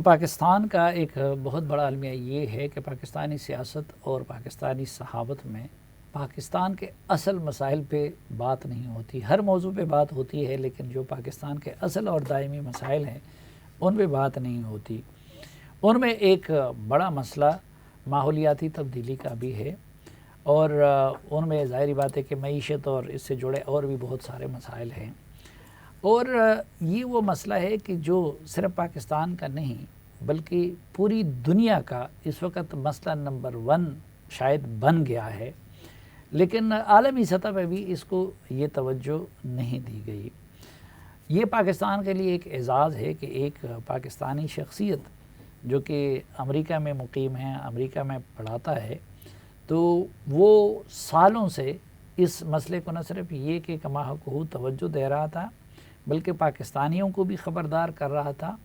پاکستان کا ایک بہت بڑا المیہ یہ ہے کہ پاکستانی سیاست اور پاکستانی صحافت میں پاکستان کے اصل مسائل پہ بات نہیں ہوتی. ہر موضوع پہ بات ہوتی ہے لیکن جو پاکستان کے اصل اور دائمی مسائل ہیں ان پہ بات نہیں ہوتی. ان میں ایک بڑا مسئلہ ماحولیاتی تبدیلی کا بھی ہے اور ان میں ظاہری بات ہے کہ معیشت اور اس سے جڑے اور بھی بہت سارے مسائل ہیں. اور یہ وہ مسئلہ ہے کہ جو صرف پاکستان کا نہیں بلکہ پوری دنیا کا اس وقت مسئلہ نمبر 1 شاید بن گیا ہے، لیکن عالمی سطح پہ بھی اس کو یہ توجہ نہیں دی گئی. یہ پاکستان کے لیے ایک اعزاز ہے کہ ایک پاکستانی شخصیت جو کہ امریکہ میں مقیم ہے، امریکہ میں پڑھاتا ہے، تو وہ سالوں سے اس مسئلے کو نہ صرف یہ کہ کما حقہ توجہ دے رہا تھا بلکہ پاکستانیوں کو بھی خبردار کر رہا تھا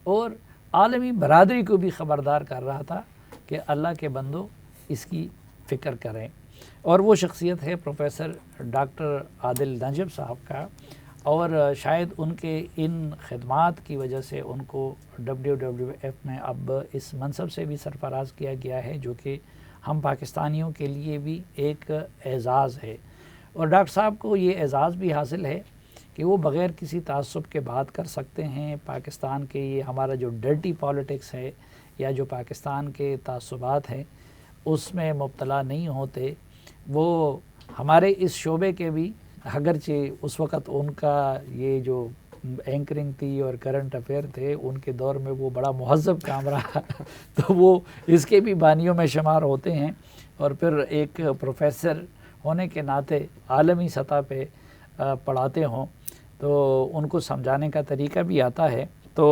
اور عالمی برادری کو بھی خبردار کر رہا تھا کہ اللہ کے بندو اس کی فکر کریں. اور وہ شخصیت ہے پروفیسر ڈاکٹر عادل نجب صاحب کا، اور شاید ان کے ان خدمات کی وجہ سے ان کو WWF میں اب اس منصب سے بھی سرفراز کیا گیا ہے، جو کہ ہم پاکستانیوں کے لیے بھی ایک اعزاز ہے. اور ڈاکٹر صاحب کو یہ اعزاز بھی حاصل ہے کہ وہ بغیر کسی تعصب کے بات کر سکتے ہیں. پاکستان کے یہ ہمارا جو ڈرٹی پالیٹکس ہے یا جو پاکستان کے تعصبات ہیں اس میں مبتلا نہیں ہوتے. وہ ہمارے اس شعبے کے بھی، اگرچہ اس وقت ان کا یہ جو اینکرنگ تھی اور کرنٹ افیئر تھے ان کے دور میں وہ بڑا مہذب کام رہا تو وہ اس کے بھی بانیوں میں شمار ہوتے ہیں. اور پھر ایک پروفیسر ہونے کے ناطے عالمی سطح پہ پڑھاتے ہوں تو ان کو سمجھانے کا طریقہ بھی آتا ہے. تو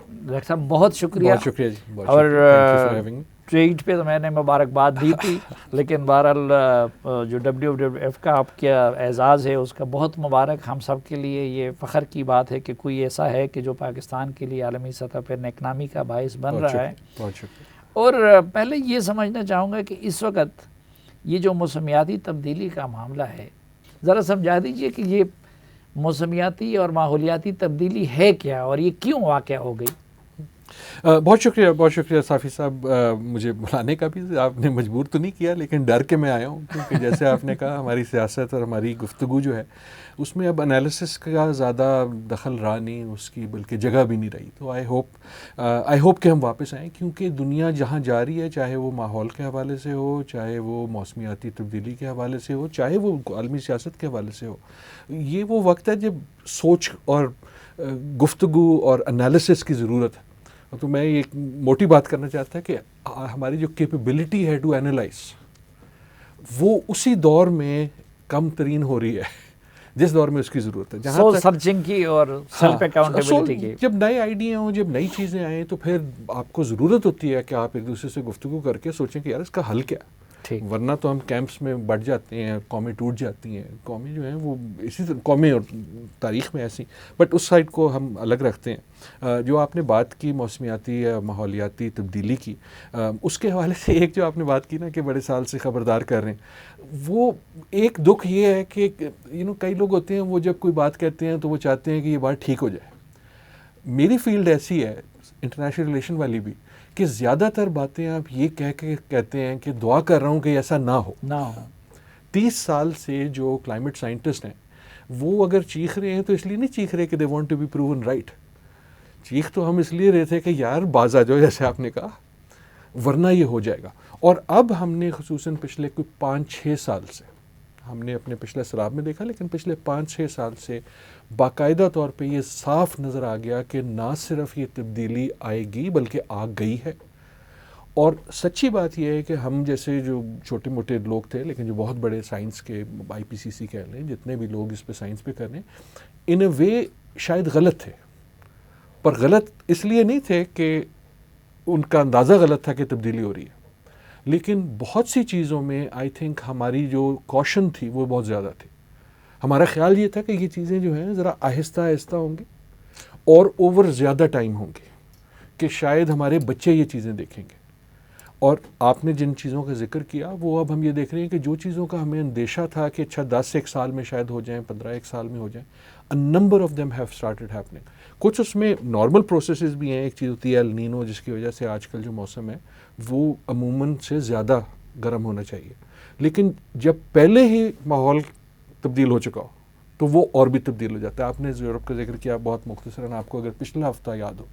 ڈاکٹر صاحب بہت شکریہ. بہت شکریہ جی. اور ٹویٹ پہ تو میں نے مبارکباد دی تھی لیکن بہرحال جو WWF کا آپ کا اعزاز ہے اس کا بہت مبارک. ہم سب کے لیے یہ فخر کی بات ہے کہ کوئی ایسا ہے کہ جو پاکستان کے لیے عالمی سطح پہ نیک نامی کا باعث بن رہا ہے. بہت شکریہ. اور پہلے یہ سمجھنا چاہوں گا کہ اس وقت یہ جو موسمیاتی تبدیلی کا معاملہ ہے، ذرا سمجھا دیجئے کہ یہ موسمیاتی اور ماحولیاتی تبدیلی ہے کیا اور یہ کیوں واقع ہو گئی؟ بہت شکریہ صافی صاحب. مجھے بلانے کا بھی آپ نے مجبور تو نہیں کیا لیکن ڈر کے میں آیا ہوں، کیونکہ جیسے آپ نے کہا ہماری سیاست اور ہماری گفتگو جو ہے اس میں اب انالیسس کا زیادہ دخل رہا نہیں اس کی، بلکہ جگہ بھی نہیں رہی. تو آئی ہوپ کہ ہم واپس آئیں، کیونکہ دنیا جہاں جا رہی ہے، چاہے وہ ماحول کے حوالے سے ہو، چاہے وہ موسمیاتی تبدیلی کے حوالے سے ہو، چاہے وہ عالمی سیاست کے حوالے سے ہو، یہ وہ وقت ہے جب سوچ اور گفتگو اور انالیسس کی ضرورت ہے. تو میں ایک موٹی بات کرنا چاہتا کہ ہماری جو کیپیبلٹی ہے ٹو اینالائز وہ اسی دور میں کم ترین ہو رہی ہے جس دور میں اس کی ضرورت ہے. سول سرچنگ کی اور سیلف اکاؤنٹیبلٹی کی. جب نئے آئیڈیا ہوں، جب نئی چیزیں آئیں تو پھر آپ کو ضرورت ہوتی ہے کہ آپ ایک دوسرے سے گفتگو کر کے سوچیں کہ یار اس کا حل کیا ہے. ورنہ تو ہم کیمپس میں بڑھ جاتے ہیں، قومیں ٹوٹ جاتی ہیں. قومیں جو ہیں وہ اسی طرح قومیں اور تاریخ میں ایسی، بٹ اس سائڈ کو ہم الگ رکھتے ہیں. جو آپ نے بات کی موسمیاتی یا ماحولیاتی تبدیلی کی، اس کے حوالے سے ایک جو آپ نے بات کی نا کہ بڑے سال سے خبردار کر رہے ہیں، وہ ایک دکھ یہ ہے کہ کئی لوگ ہوتے ہیں وہ جب کوئی بات کہتے ہیں تو وہ چاہتے ہیں کہ یہ بات ٹھیک ہو جائے. میری فیلڈ ایسی ہے انٹرنیشنل ریلیشن والی بھی کہ زیادہ تر باتیں آپ یہ کہہ کے کہتے ہیں کہ دعا کر رہا ہوں کہ ایسا نہ ہو. 30 سال سے جو کلائمیٹ سائنٹسٹ ہیں وہ اگر چیخ رہے ہیں تو اس لیے نہیں چیخ رہے کہ they want to be proven right. چیخ تو ہم اس لیے رہے تھے کہ یار باز آ جاؤ، جیسے آپ نے کہا، ورنہ یہ ہو جائے گا. اور اب ہم نے خصوصاً پچھلے کوئی 5-6 سال سے، ہم نے اپنے پچھلے سراب میں دیکھا لیکن پچھلے 5-6 سال سے باقاعدہ طور پہ یہ صاف نظر آ گیا کہ نہ صرف یہ تبدیلی آئے گی بلکہ آ گئی ہے. اور سچی بات یہ ہے کہ ہم جیسے جو چھوٹے موٹے لوگ تھے لیکن جو بہت بڑے سائنس کے IPCC کہہ لیں، جتنے بھی لوگ اس پہ سائنس پہ کر رہے ہیں، ان اے وے شاید غلط تھے. پر غلط اس لیے نہیں تھے کہ ان کا اندازہ غلط تھا کہ تبدیلی ہو رہی ہے، لیکن بہت سی چیزوں میں آئی تھنک ہماری جو کوشن تھی وہ بہت زیادہ تھی. ہمارا خیال یہ تھا کہ یہ چیزیں جو ہیں ذرا آہستہ آہستہ ہوں گی اور اوور زیادہ ٹائم ہوں گے، کہ شاید ہمارے بچے یہ چیزیں دیکھیں گے. اور آپ نے جن چیزوں کا ذکر کیا وہ اب ہم یہ دیکھ رہے ہیں کہ جو چیزوں کا ہمیں اندیشہ تھا کہ اچھا 10 ایک سال میں شاید ہو جائیں، 15 ایک سال میں ہو جائیں، a number of them have started happening. کچھ اس میں نارمل پروسیسز بھی ہیں. ایک چیز ہوتی ہے ایل نینو، جس کی وجہ سے آج کل جو موسم ہے وہ عموماً سے زیادہ گرم ہونا چاہیے، لیکن جب پہلے ہی ماحول تبدیل ہو چکا ہو تو وہ اور بھی تبدیل ہو جاتا ہے. آپ نے یورپ کا ذکر کیا بہت مختصراً، آپ کو اگر پچھلا ہفتہ یاد ہو،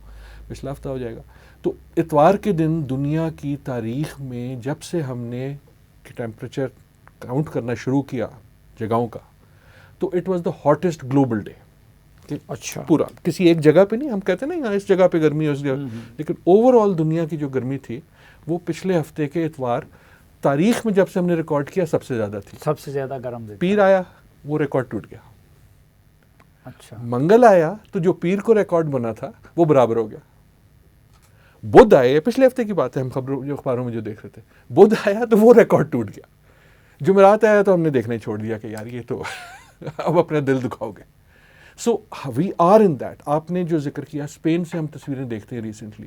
پچھلا ہفتہ ہو جائے گا، تو اتوار کے دن دنیا کی تاریخ میں جب سے ہم نے ٹیمپریچر کاؤنٹ کرنا شروع کیا جگہوں کا، تو it was the hottest global day. اچھا، پورا کسی ایک جگہ پہ نہیں، ہم کہتے ہیں نا یہاں اس جگہ پہ گرمی ہے اس جگہ، لیکن اوور آل دنیا کی جو گرمی تھی وہ پچھلے ہفتے کے اتوار تاریخ میں جب سے ہم نے ریکارڈ کیا سب سے زیادہ تھی. سب سے زیادہ گرم دن. پیر آیا وہ ریکارڈ ٹوٹ گیا. اچھا، منگل آیا تو جو پیر کو ریکارڈ بنا تھا وہ برابر ہو گیا. بدھ آئے، پچھلے ہفتے کی بات ہے، ہم اخباروں میں جو دیکھ رہے تھے، بدھ آیا تو وہ ریکارڈ ٹوٹ گیا. جمعرات آیا تو ہم نے دیکھنا ہی چھوڑ دیا کہ یار یہ تو اب اپنا دل دکھاؤ گے. سو وی آر ان دیٹ. آپ نے جو ذکر کیا، اسپین سے ہم تصویریں دیکھتے ہیں ریسنٹلی،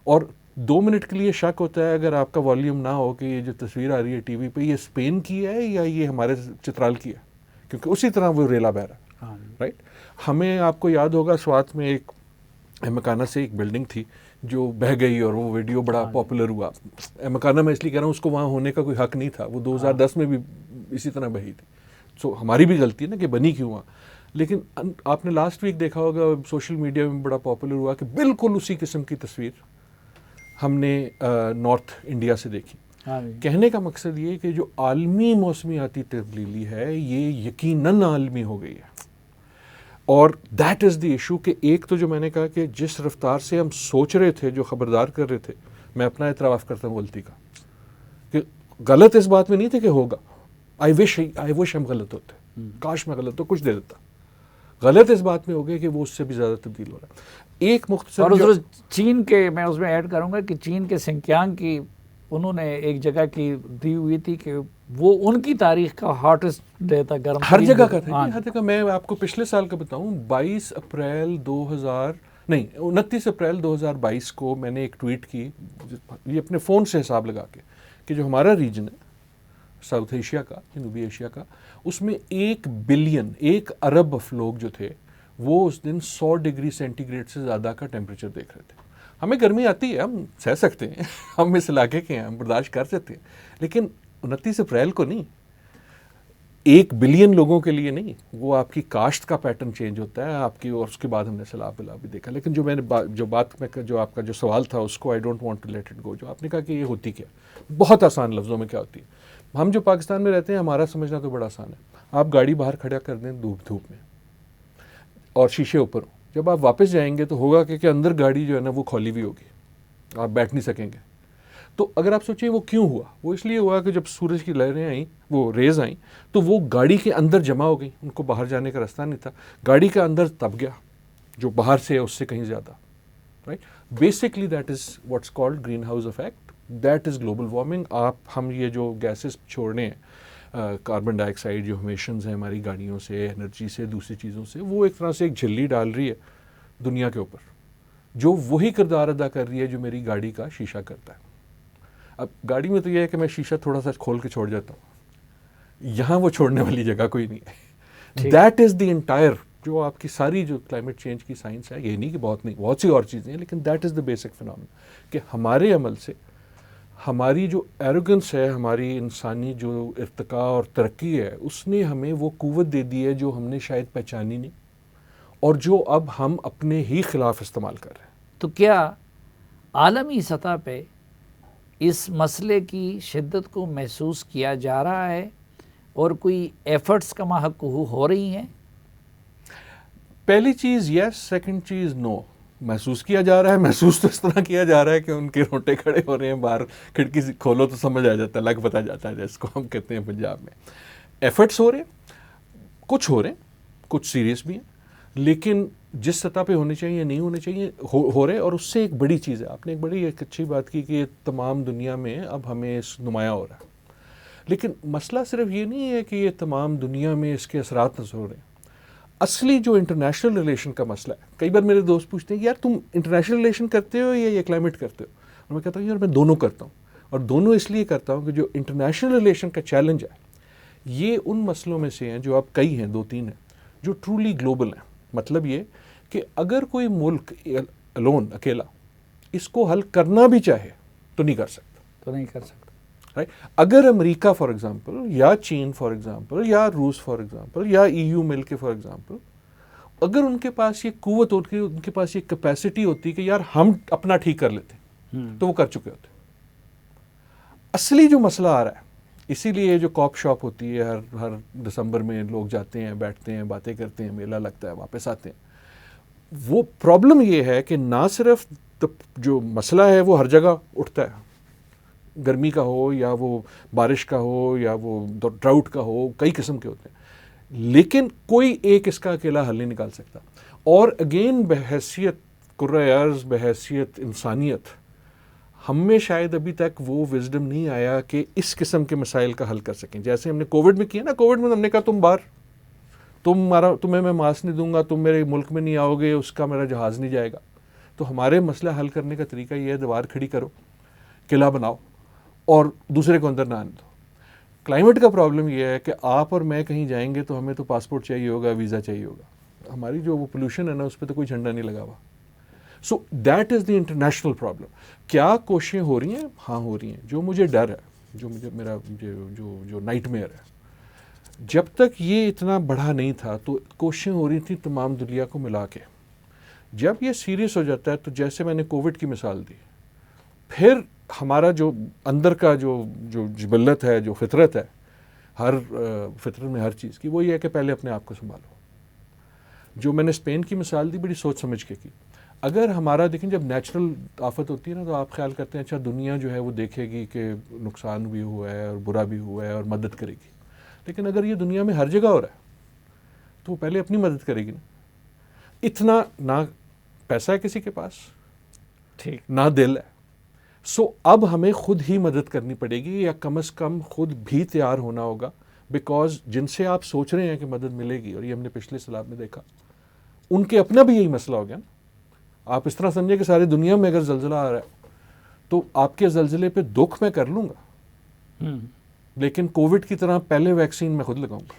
اور 2 منٹ کے لیے شک ہوتا ہے اگر آپ کا والیوم نہ ہو کہ یہ جو تصویر آ رہی ہے ٹی وی پہ یہ اسپین کی ہے یا یہ ہمارے چترال کی ہے، کیونکہ اسی طرح وہ ریلا بہ رہا ہے. رائٹ. ہمیں آپ کو یاد ہوگا سوات میں ایک مکانہ سے ایک بلڈنگ تھی جو بہہ گئی اور وہ ویڈیو بڑا پاپولر ہوا. مکانہ میں اس لیے کہہ رہا ہوں، اس کو وہاں ہونے کا کوئی حق نہیں تھا، وہ 2010 میں بھی اسی طرح بہی تھی. سو ہماری بھی غلطی ہے نا کہ بنی کیوں وہاں. لیکن آپ نے لاسٹ ویک دیکھا ہوگا سوشل میڈیا میں بڑا پاپولر ہوا کہ بالکل اسی قسم کی تصویر ہم نے نارتھ انڈیا سے دیکھی. کہنے کا مقصد یہ کہ جو عالمی موسمیاتی تبدیلی ہے یہ یقیناً عالمی ہو گئی ہے، اور دیٹ از دی ایشو. کہ ایک تو جو میں نے کہا کہ جس رفتار سے ہم سوچ رہے تھے، جو خبردار کر رہے تھے، میں اپنا اعتراف کرتا ہوں غلطی کا، کہ غلط اس بات میں نہیں تھے کہ ہوگا. آئی وش ہم غلط ہوتے، کاش میں غلط تو کچھ دے دیتا. غلط اس بات میں ہو گیا کہ وہ اس سے بھی زیادہ تبدیل ہو رہا ہے. ایک مختصر اور چین کے، میں اس میں ایڈ کروں گا کہ چین کے سنکیانگ کی انہوں نے ایک جگہ کی دی ہوئی تھی کہ وہ ان کی تاریخ کا ہاٹسٹ ڈے تھا، گرم ہر جگہ کا تھا. ہر جگہ. میں آپ کو پچھلے سال کا بتاؤں، 29 اپریل 2022 کو میں نے ایک ٹویٹ کی، یہ اپنے فون سے حساب لگا کے، کہ جو ہمارا ریجن ہے ساؤتھ ایشیا کا، جنوبی ایشیا کا، اس میں 1 بلین 1 ارب لوگ جو تھے وہ اس دن 100 ڈگری سینٹی گریڈ سے زیادہ کا ٹیمپریچر دیکھ رہے تھے. ہمیں گرمی آتی ہے، ہم سہ سکتے ہیں، ہم اس علاقے کے ہیں، ہم برداشت کر سکتے ہیں، لیکن 29 اپریل کو نہیں، 1 بلین لوگوں کے لیے نہیں. وہ آپ کی کاشت کا پیٹرن چینج ہوتا ہے آپ کی، اور اس کے بعد ہم نے سیلاب بلا بھی دیکھا. لیکن جو میں نے جو آپ کا جو سوال تھا اس کو I don't want to let it go. جو آپ نے کہا کہ یہ ہوتی کیا، بہت آسان لفظوں میں کیا ہوتی ہے. ہم جو پاکستان میں رہتے ہیں ہمارا سمجھنا تو بڑا آسان ہے. آپ گاڑی باہر کھڑا کر دیں دھوپ میں اور شیشے اوپر ہوں، جب آپ واپس جائیں گے تو ہوگا کہ اندر گاڑی جو ہے نا وہ کھولی ہوئی ہوگی، آپ بیٹھ نہیں سکیں گے. تو اگر آپ سوچیں وہ کیوں ہوا، وہ اس لیے ہوا کہ جب سورج کی لہریں آئیں، وہ ریز آئیں، تو وہ گاڑی کے اندر جمع ہو گئی، ان کو باہر جانے کا راستہ نہیں تھا، گاڑی کا اندر تپ گیا جو باہر سے ہے اس سے کہیں زیادہ. Right. Basically that is what's called greenhouse effect, that is global warming. ہم یہ جو گیسز چھوڑنے ہیں، کاربن ڈائی آکسائڈ جو امیشنز ہیں ہماری گاڑیوں سے، انرجی سے، دوسری چیزوں سے، وہ ایک طرح سے ایک جھلی ڈال رہی ہے دنیا کے اوپر، جو وہی کردار ادا کر رہی ہے جو میری گاڑی کا شیشہ کرتا ہے. اب گاڑی میں تو یہ ہے کہ میں شیشہ تھوڑا سا کھول کے چھوڑ جاتا ہوں، یہاں وہ چھوڑنے والی جگہ کوئی نہیں ہے. دیٹ از دی انٹائر جو آپ کی ساری جو کلائمیٹ چینج کی سائنس ہے. یہ نہیں کہ بہت سی اور چیزیں ہیں، لیکن that is the basic phenomena کہ ہمارے عمل سے ہماری جو ایروگنس ہے، ہماری انسانی جو ارتقاء اور ترقی ہے، اس نے ہمیں وہ قوت دے دی ہے جو ہم نے شاید پہچانی نہیں، اور جو اب ہم اپنے ہی خلاف استعمال کر رہے ہیں. تو کیا عالمی سطح پہ اس مسئلے کی شدت کو محسوس کیا جا رہا ہے اور کوئی ایفرٹس کا ماحق ہو رہی ہیں؟ پہلی چیز یس، سیکنڈ چیز نو. محسوس کیا جا رہا ہے، محسوس تو اس طرح کیا جا رہا ہے کہ ان کے روٹے کھڑے ہو رہے ہیں باہر، کھڑکی سے کھولو تو سمجھ آ جاتا ہے، لگ پتہ جاتا ہے جس کو ہم کہتے ہیں پنجاب میں. ایفرٹس ہو رہے ہیں، کچھ ہو رہے ہیں، کچھ سیریس بھی ہیں، لیکن جس سطح پہ ہونے چاہیے نہیں ہونے چاہیے ہو رہے. اور اس سے ایک بڑی چیز ہے، آپ نے ایک اچھی بات کی کہ تمام دنیا میں اب ہمیں نمایاں ہو رہا ہے. لیکن مسئلہ صرف یہ نہیں ہے کہ یہ تمام دنیا میں اس کے اثرات نظر ہو رہے ہیں. اصلی جو انٹرنیشنل ریلیشن کا مسئلہ ہے، کئی بار میرے دوست پوچھتے ہیں کہ یار تم انٹرنیشنل ریلیشن کرتے ہو یا یہ کلائمیٹ کرتے ہو، اور میں کہتا ہوں یار میں دونوں کرتا ہوں. اور دونوں اس لیے کرتا ہوں کہ جو انٹرنیشنل ریلیشن کا چیلنج ہے یہ ان مسئلوں میں سے ہیں جو اب کئی ہیں, 2-3 ہیں, جو ٹرولی گلوبل ہیں. مطلب یہ کہ اگر کوئی ملک الون اکیلا اس کو حل کرنا بھی چاہے تو نہیں کر سکتا. اگر امریکہ فار ایگزامپل یا چین فار ایگزامپل یا روس فار ایگزامپل یا EU مل کے فار ایگزامپل, اگر ان کے پاس یہ قوت ہوتی, ان کے پاس یہ کیپیسٹی ہوتی کہ یار ہم اپنا ٹھیک کر لیتے تو وہ کر چکے ہوتے. اصلی جو مسئلہ آ رہا ہے, اسی لیے جو کاپ شاپ ہوتی ہے ہر دسمبر میں لوگ جاتے ہیں, بیٹھتے ہیں, باتیں کرتے ہیں, میلہ لگتا ہے, واپس آتے ہیں. وہ پرابلم یہ ہے کہ نہ صرف جو مسئلہ ہے وہ ہر جگہ اٹھتا ہے, گرمی کا ہو یا وہ بارش کا ہو یا وہ ڈراؤٹ کا ہو, کئی قسم کے ہوتے ہیں, لیکن کوئی ایک اس کا اکیلا حل نہیں نکال سکتا. اور اگین بحیثیت کرۂ ارض, بحیثیت انسانیت, ہم میں شاید ابھی تک وہ وزڈم نہیں آیا کہ اس قسم کے مسائل کا حل کر سکیں. جیسے ہم نے کووڈ میں کیا نا, کووڈ میں ہم نے کہا تم باہر, تمہیں میں ماسک نہیں دوں گا, تم میرے ملک میں نہیں آؤ گے, اس کا میرا جہاز نہیں جائے گا. تو ہمارے مسئلہ حل کرنے کا طریقہ یہ ہے, دیوار کھڑی کرو, قلعہ بناؤ اور دوسرے کو اندر نہ آنے دو. کلائمیٹ کا پرابلم یہ ہے کہ آپ اور میں کہیں جائیں گے تو ہمیں تو پاسپورٹ چاہیے ہوگا, ویزا چاہیے ہوگا. ہماری جو وہ پولوشن ہے نا اس پہ تو کوئی جھنڈا نہیں لگا ہوا. So that is the international problem. کیا کوششیں ہو رہی ہیں؟ ہاں ہو رہی ہیں. جو مجھے ڈر ہے, جو مجھے میرا جو نائٹ میئر ہے, جب تک یہ اتنا بڑا نہیں تھا تو کوششیں ہو رہی تھیں تمام دنیا کو ملا کے. جب یہ سیریس ہو جاتا ہے تو جیسے میں نے کووڈ کی مثال دی, پھر ہمارا جو اندر کا جو جبلت ہے, جو فطرت ہے, ہر فطرت میں ہر چیز کی, وہ یہ ہے کہ پہلے اپنے آپ کو سنبھالو. جو میں نے اسپین کی مثال دی بڑی سوچ سمجھ کے کی. اگر ہمارا دیکھیں جب نیچرل آفت ہوتی ہے نا تو آپ خیال کرتے ہیں اچھا دنیا جو ہے وہ دیکھے گی کہ نقصان بھی ہوا ہے اور برا بھی ہوا ہے اور مدد کرے گی. لیکن اگر یہ دنیا میں ہر جگہ ہو رہا ہے تو وہ پہلے اپنی مدد کرے گی نا. اتنا نہ پیسہ ہے کسی کے پاس, ٹھیک, نہ دل ہے. سو اب ہمیں خود ہی مدد کرنی پڑے گی, یا کم از کم خود بھی تیار ہونا ہوگا, بیکاز جن سے آپ سوچ رہے ہیں کہ مدد ملے گی, اور یہ ہم نے پچھلے سلاب میں دیکھا, ان کے اپنا بھی یہی مسئلہ ہو گیا نا. آپ اس طرح سمجھیں کہ ساری دنیا میں اگر زلزلہ آ رہا ہے تو آپ کے زلزلے پہ دکھ میں کر لوں گا, لیکن کووڈ کی طرح پہلے ویکسین میں خود لگاؤں گا.